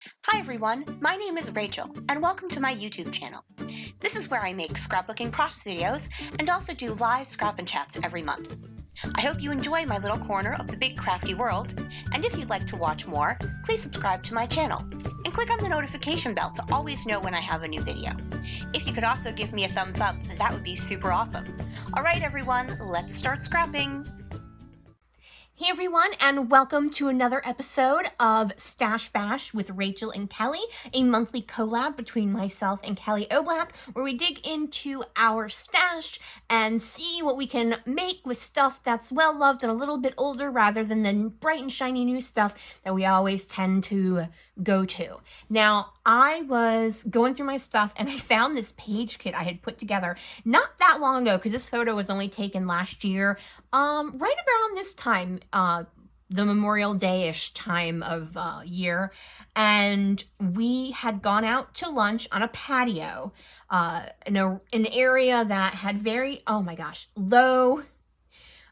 Hi everyone, my name is Rachel, and welcome to my YouTube channel. This is where I make scrapbooking process videos and also do live scrap and chats every month. I hope you enjoy my little corner of the big crafty world, and if you'd like to watch more, please subscribe to my channel and click on the notification bell to always know when I have a new video. If you could also give me a thumbs up, that would be super awesome. Alright everyone, let's start scrapping! Hey everyone, and welcome to another episode of Stash Bash with Rachel and Kelly, a monthly collab between myself and Kelly O'Black, where we dig into our stash and see what we can make with stuff that's well loved and a little bit older rather than the bright and shiny new stuff that we always tend to go to. Now, I was going through my stuff and I found this page kit I had put together not that long ago, because this photo was only taken last year, right around this time, the Memorial Day-ish time of year, and we had gone out to lunch on a patio in an area that had very, oh my gosh, low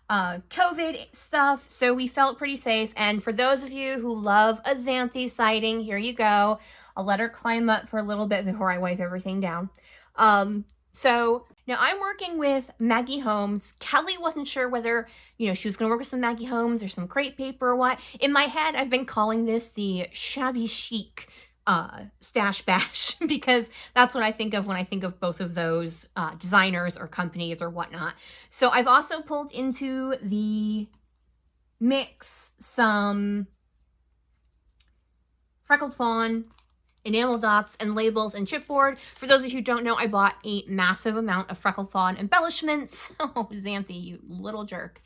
COVID stuff, so we felt pretty safe. And for those of you who love a Xanthe sighting, here you go. I'll let her climb up for a little bit before I wipe everything down. So now I'm working with Maggie Holmes. Kelly wasn't sure whether, she was going to work with some Maggie Holmes or some crepe paper or what. In my head, I've been calling this the shabby chic Stash Bash because that's what I think of when I think of both of those designers or companies or whatnot. So I've also pulled into the mix some Freckled Fawn, enamel dots, and labels and chipboard. For those of you who don't know, I bought a massive amount of Freckled Fawn embellishments. Oh, Xanthe, you little jerk.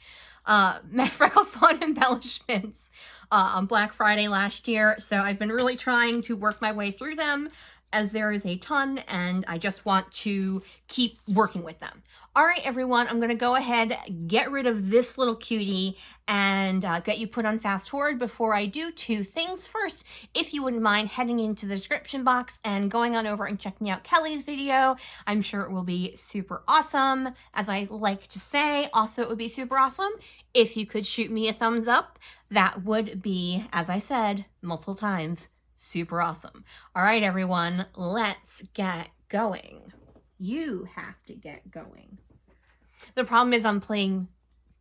Freckled Fawn embellishments on Black Friday last year. So I've been really trying to work my way through them, as there is a ton, and I just want to keep working with them. All right, everyone, I'm going to go ahead, get rid of this little cutie, and get you put on fast forward. Before I do, two things. First, if you wouldn't mind heading into the description box and going on over and checking out Kelly's video. I'm sure it will be super awesome. As I like to say, also it would be super awesome if you could shoot me a thumbs up. That would be, as I said multiple times, super awesome. All right, everyone, let's get going. You have to get going. The problem is I'm playing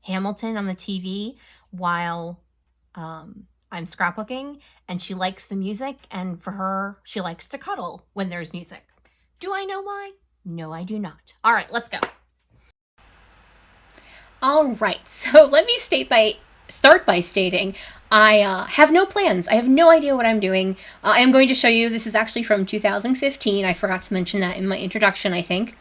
Hamilton on the TV while I'm scrapbooking, and she likes the music, and for her, she likes to cuddle when there's music. Do I know why? No, I do not. All right, let's go. All right, so let me start by stating I have no plans. I have no idea what I'm doing. I am going to show you, this is actually from 2015. I forgot to mention that in my introduction, I think.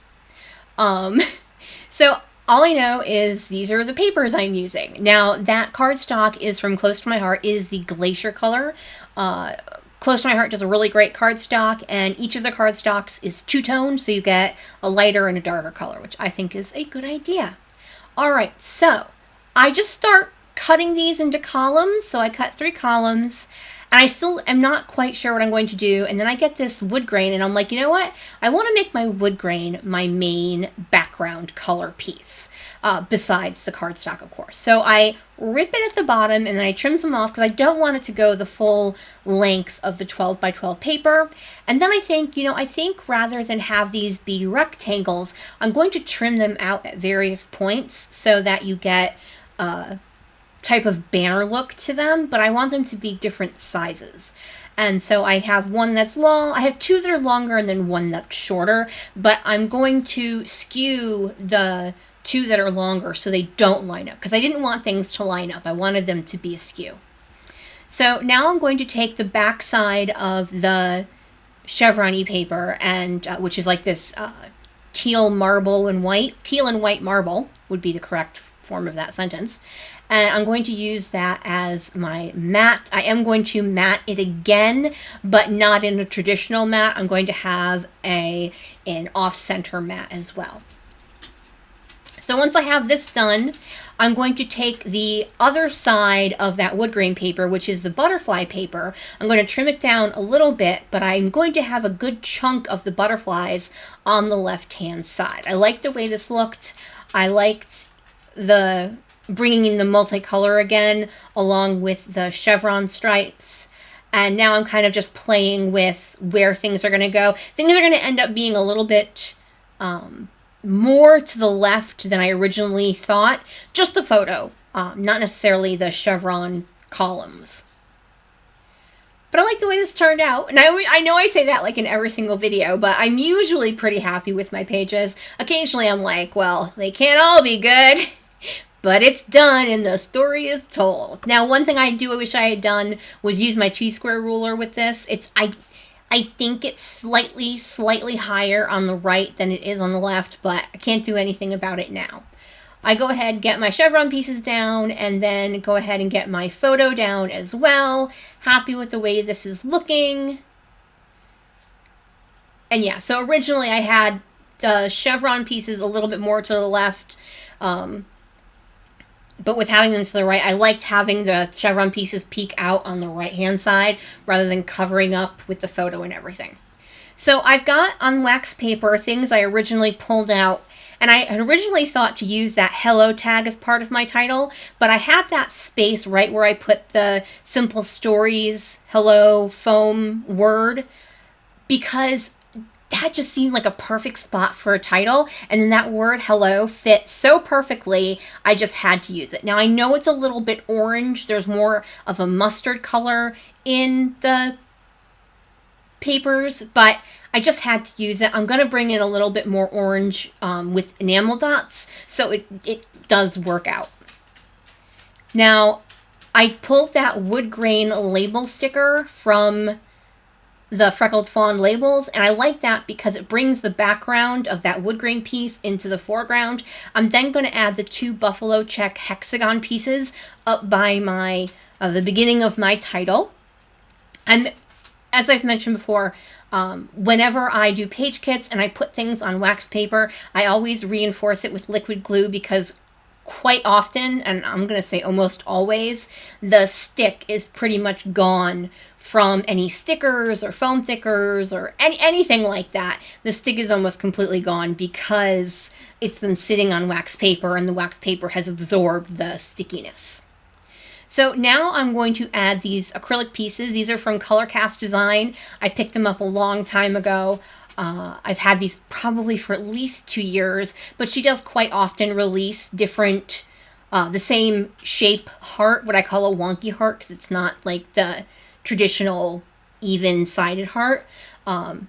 So all I know is these are the papers I'm using. Now, that cardstock is from Close to My Heart, is the Glacier color. Close to My Heart does a really great cardstock, and each of the cardstocks is two-toned, so you get a lighter and a darker color, which I think is a good idea. All right, so I just start cutting these into columns. So I cut 3 columns, and I still am not quite sure what I'm going to do. And then I get this wood grain, and I'm like, you know what? I want to make my wood grain my main background color piece, besides the cardstock, of course. So I rip it at the bottom, and then I trim some off because I don't want it to go the full length of the 12 by 12 paper. And then I think, I think rather than have these be rectangles, I'm going to trim them out at various points so that you get type of banner look to them, but I want them to be different sizes. And so I have one that's long, I have 2 that are longer and then 1 that's shorter, but I'm going to skew the 2 that are longer so they don't line up, because I didn't want things to line up. I wanted them to be askew. So now I'm going to take the back side of the chevron-y paper, and which is like this teal and white marble would be the correct form of that sentence. And I'm going to use that as my mat. I am going to mat it again, but not in a traditional mat. I'm going to have an off-center mat as well. So once I have this done, I'm going to take the other side of that wood grain paper, which is the butterfly paper. I'm going to trim it down a little bit, but I'm going to have a good chunk of the butterflies on the left-hand side. I liked the way this looked. I liked the bringing in the multicolor again, along with the chevron stripes. And now I'm kind of just playing with where things are going to go. Things are going to end up being a little bit more to the left than I originally thought. Just the photo, not necessarily the chevron columns. But I like the way this turned out. And I know I say that like in every single video, but I'm usually pretty happy with my pages. Occasionally I'm like, well, they can't all be good. But it's done and the story is told. Now, one thing I wish I had done was use my T-square ruler with this. I think it's slightly higher on the right than it is on the left, but I can't do anything about it now. I go ahead, get my chevron pieces down, and then go ahead and get my photo down as well. Happy with the way this is looking. And yeah, so originally I had the chevron pieces a little bit more to the left, but with having them to the right, I liked having the chevron pieces peek out on the right-hand side rather than covering up with the photo and everything. So I've got on wax paper things I originally pulled out. And I had originally thought to use that hello tag as part of my title, but I had that space right where I put the Simple Stories hello foam word because that just seemed like a perfect spot for a title. And then that word hello fit so perfectly, I just had to use it. Now I know it's a little bit orange. There's more of a mustard color in the papers, but I just had to use it. I'm going to bring in a little bit more orange with enamel dots, so it does work out. Now, I pulled that wood grain label sticker from the Freckled Fawn labels, and I like that because it brings the background of that wood grain piece into the foreground. I'm then going to add the 2 buffalo check hexagon pieces up by my the beginning of my title. And as I've mentioned before, whenever I do page kits and I put things on wax paper, I always reinforce it with liquid glue because quite often, and I'm going to say almost always, the stick is pretty much gone from any stickers or foam thickers or anything like that. The stick is almost completely gone because it's been sitting on wax paper and the wax paper has absorbed the stickiness. So now I'm going to add these acrylic pieces. These are from Color Cast Design. I picked them up a long time ago. I've had these probably for at least 2 years, but she does quite often release different, the same shape heart, what I call a wonky heart, because it's not like the traditional even-sided heart.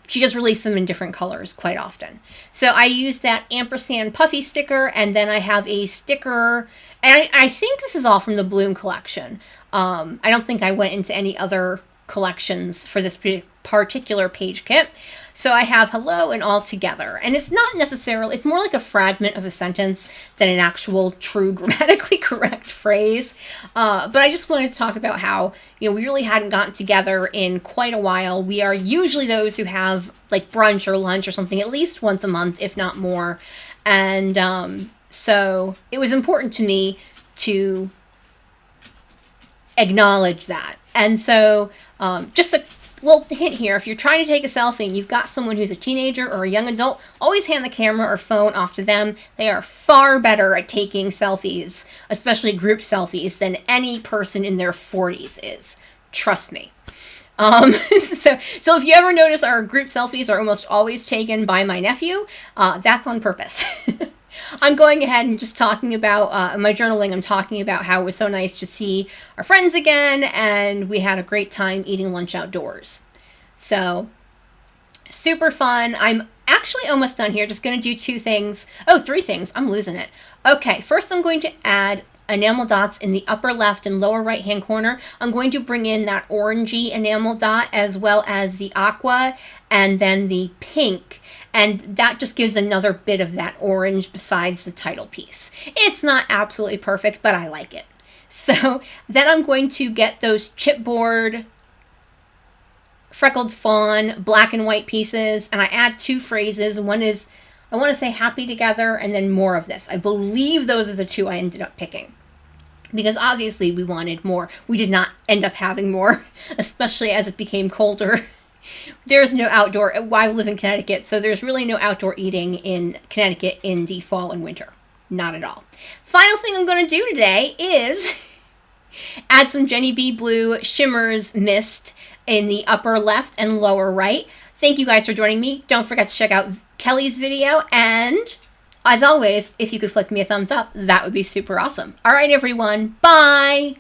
She does release them in different colors quite often. So I use that ampersand puffy sticker, and then I have a sticker, and I think this is all from the Bloom collection. I don't think I went into any other collections for this particular page kit. So I have hello and all together. And it's not necessarily, it's more like a fragment of a sentence than an actual true grammatically correct phrase. But I just wanted to talk about how, we really hadn't gotten together in quite a while. We are usually those who have like brunch or lunch or something at least once a month, if not more. And so it was important to me to acknowledge that. And so just a little hint here, if you're trying to take a selfie and you've got someone who's a teenager or a young adult, always hand the camera or phone off to them. They are far better at taking selfies, especially group selfies, than any person in their 40s is. Trust me. So if you ever notice our group selfies are almost always taken by my nephew, that's on purpose. I'm going ahead and just talking about my journaling. I'm talking about how it was so nice to see our friends again, and we had a great time eating lunch outdoors. So, super fun. I'm actually almost done here. Just going to do 2 things. Oh, 3 things. I'm losing it. Okay, first I'm going to add enamel dots in the upper left and lower right hand corner. I'm going to bring in that orangey enamel dot as well as the aqua and then the pink. And that just gives another bit of that orange besides the title piece. It's not absolutely perfect, but I like it. So then I'm going to get those chipboard Freckled Fawn black and white pieces, and I add 2 phrases. One is, I want to say happy together, and then more of this. I believe those are the 2 I ended up picking. Because obviously we wanted more. We did not end up having more, especially as it became colder. There's no outdoor, I live in Connecticut, so there's really no outdoor eating in Connecticut in the fall and winter. Not at all. Final thing I'm going to do today is add some Jenny B Blue Shimmers Mist in the upper left and lower right. Thank you guys for joining me. Don't forget to check out Kelly's video, and as always, if you could flick me a thumbs up, that would be super awesome. All right, everyone. Bye!